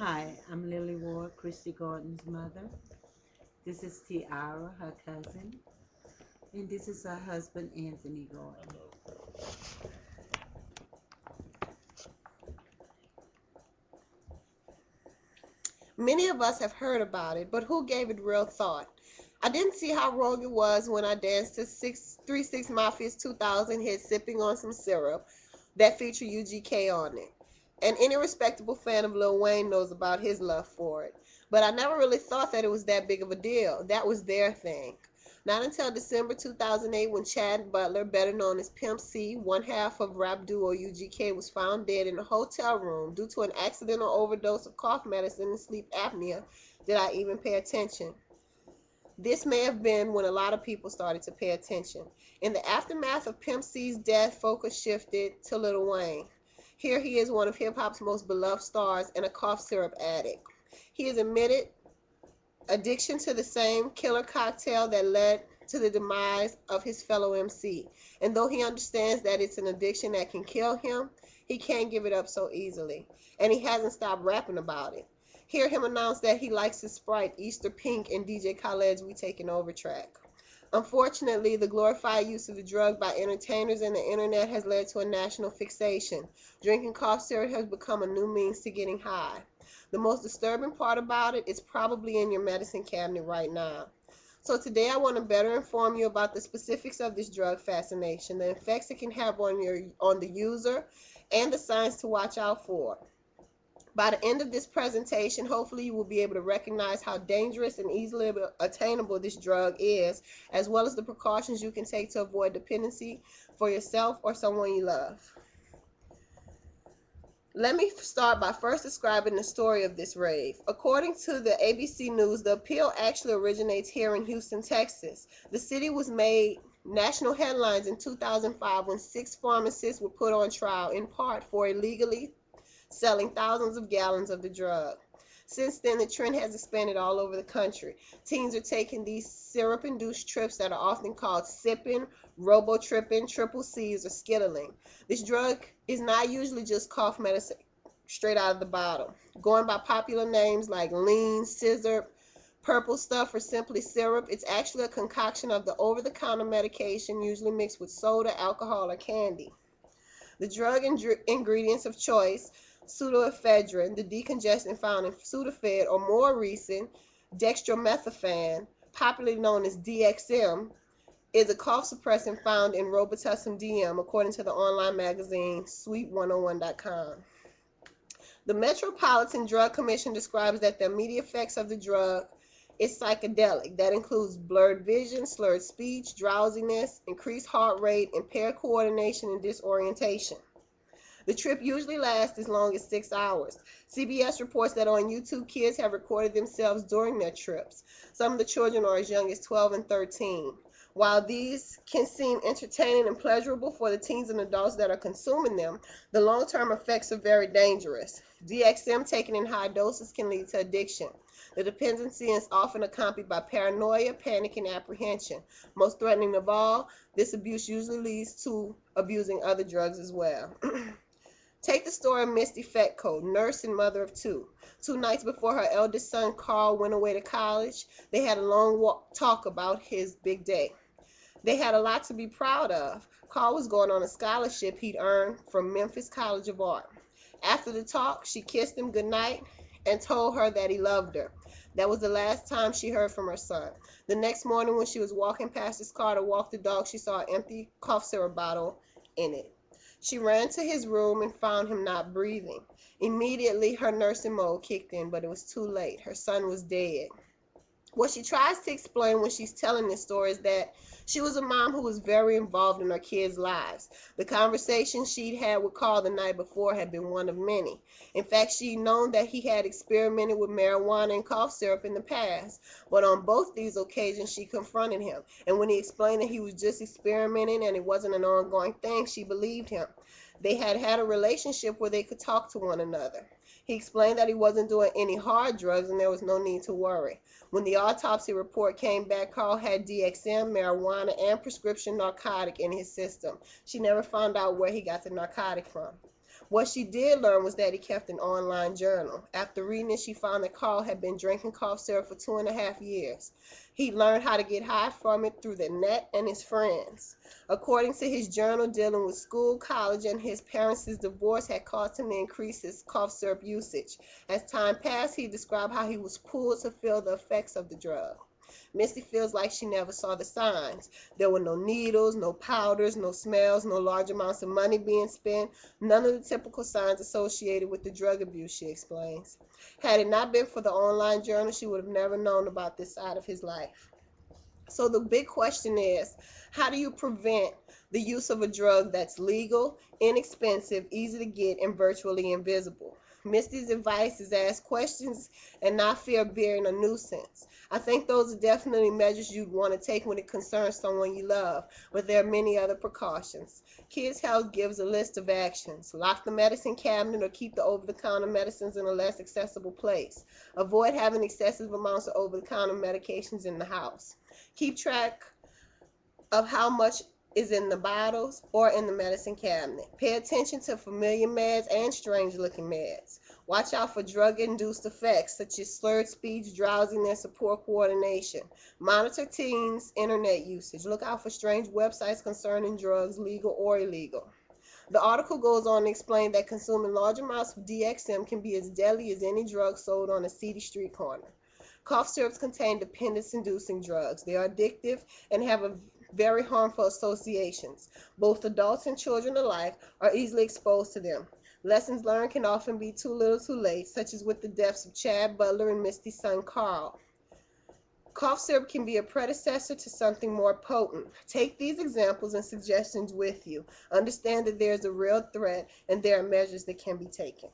Hi, I'm Lily Ward, Christy Gordon's mother. This is Tiara, her cousin, and this is her husband, Anthony Gordon. Many of us have heard about it, but who gave it real thought? I didn't see how wrong it was when I danced to 636 Mafia's 2000 hit Sipping on Some Syrup that featured UGK on it. And any respectable fan of Lil Wayne knows about his love for it. But I never really thought that it was that big of a deal. That was their thing. Not until December 2008 when Chad Butler, better known as Pimp C, one half of rap duo UGK, was found dead in a hotel room due to an accidental overdose of cough medicine and sleep apnea, did I even pay attention. This may have been when a lot of people started to pay attention. In the aftermath of Pimp C's death, focus shifted to Lil Wayne. Here he is, one of hip hop's most beloved stars and a cough syrup addict. He has admitted addiction to the same killer cocktail that led to the demise of his fellow MC. And though he understands that it's an addiction that can kill him, he can't give it up so easily. And he hasn't stopped rapping about it. Hear him announce that he likes his Sprite, Easter Pink, and DJ Khaled's We Taking Over track. Unfortunately, the glorified use of the drug by entertainers and the internet has led to a national fixation. Drinking cough syrup has become a new means to getting high. The most disturbing part about it is probably in your medicine cabinet right now. So today I want to better inform you about the specifics of this drug fascination, the effects it can have on the user, and the signs to watch out for. By the end of this presentation, hopefully you will be able to recognize how dangerous and easily attainable this drug is, as well as the precautions you can take to avoid dependency for yourself or someone you love. Let me start by first describing the story of this rave. According to the ABC News, the appeal actually originates here in Houston, Texas. The city was made national headlines in 2005 when six pharmacists were put on trial in part for illegally selling thousands of gallons of the drug. Since then, the trend has expanded all over the country. Teens are taking these syrup-induced trips that are often called sipping, robo-tripping, triple C's, or skittling. This drug is not usually just cough medicine straight out of the bottle. Going by popular names like lean, scissor, purple stuff, or simply syrup, it's actually a concoction of the over-the-counter medication usually mixed with soda, alcohol, or candy. The drug ingredients of choice, pseudoephedrine, the decongestant found in Sudafed, or more recent, dextromethorphan, popularly known as DXM, is a cough suppressant found in Robitussin DM, according to the online magazine Sweet101.com. The Metropolitan Drug Commission describes that the immediate effects of the drug is psychedelic. That includes blurred vision, slurred speech, drowsiness, increased heart rate, impaired coordination, and disorientation. The trip usually lasts as long as 6 hours. CBS reports that on YouTube, kids have recorded themselves during their trips. Some of the children are as young as 12 and 13. While these can seem entertaining and pleasurable for the teens and adults that are consuming them, the long-term effects are very dangerous. DXM taken in high doses can lead to addiction. The dependency is often accompanied by paranoia, panic, and apprehension. Most threatening of all, this abuse usually leads to abusing other drugs as well. Take the story of Misty Fetco, nurse and mother of two. 2 nights before her eldest son Carl went away to college, they had a long talk about his big day. They had a lot to be proud of. Carl was going on a scholarship he'd earned from Memphis College of Art. After the talk, she kissed him goodnight and told her that he loved her. That was the last time she heard from her son. The next morning, when she was walking past his car to walk the dog, she saw an empty cough syrup bottle in it. She ran to his room and found him not breathing. Immediately, her nursing mode kicked in, but it was too late. Her son was dead. What she tries to explain when she's telling this story is that she was a mom who was very involved in her kids' lives. The conversation she'd had with Carl the night before had been one of many. In fact, she'd known that he had experimented with marijuana and cough syrup in the past, but on both these occasions she confronted him. And when he explained that he was just experimenting and it wasn't an ongoing thing, she believed him. They had had a relationship where they could talk to one another. He explained that he wasn't doing any hard drugs and there was no need to worry. When the autopsy report came back, Carl had DXM, marijuana, and prescription narcotic in his system. She never found out where he got the narcotic from. What she did learn was that he kept an online journal. After reading it, she found that Carl had been drinking cough syrup for 2.5 years. He learned how to get high from it through the net and his friends. According to his journal, dealing with school, college, and his parents' divorce had caused him to increase his cough syrup usage. As time passed, he described how he was pulled to feel the effects of the drug. Misty feels like she never saw the signs. There were no needles, no powders, no smells, no large amounts of money being spent, none of the typical signs associated with the drug abuse, she explains. Had it not been for the online journal, she would have never known about this side of his life. So the big question is, how do you prevent the use of a drug that's legal, inexpensive, easy to get, and virtually invisible? Misty's advice is ask questions and not fear being a nuisance. I think those are definitely measures you'd want to take when it concerns someone you love, but there are many other precautions. Kids Health gives a list of actions. Lock the medicine cabinet or keep the over-the-counter medicines in a less accessible place. Avoid having excessive amounts of over-the-counter medications in the house. Keep track of how much is in the bottles or in the medicine cabinet. Pay attention to familiar meds and strange-looking meds. Watch out for drug-induced effects such as slurred speech, drowsiness, or poor coordination. Monitor teens' internet usage. Look out for strange websites concerning drugs, legal or illegal. The article goes on to explain that consuming large amounts of DXM can be as deadly as any drug sold on a seedy street corner. Cough syrups contain dependence-inducing drugs. They are addictive and have very harmful associations. Both adults and children alike are easily exposed to them. Lessons learned can often be too little too late, such as with the deaths of Chad Butler and Misty's son Carl. Cough syrup can be a predecessor to something more potent. Take these examples and suggestions with you. Understand that there is a real threat and there are measures that can be taken.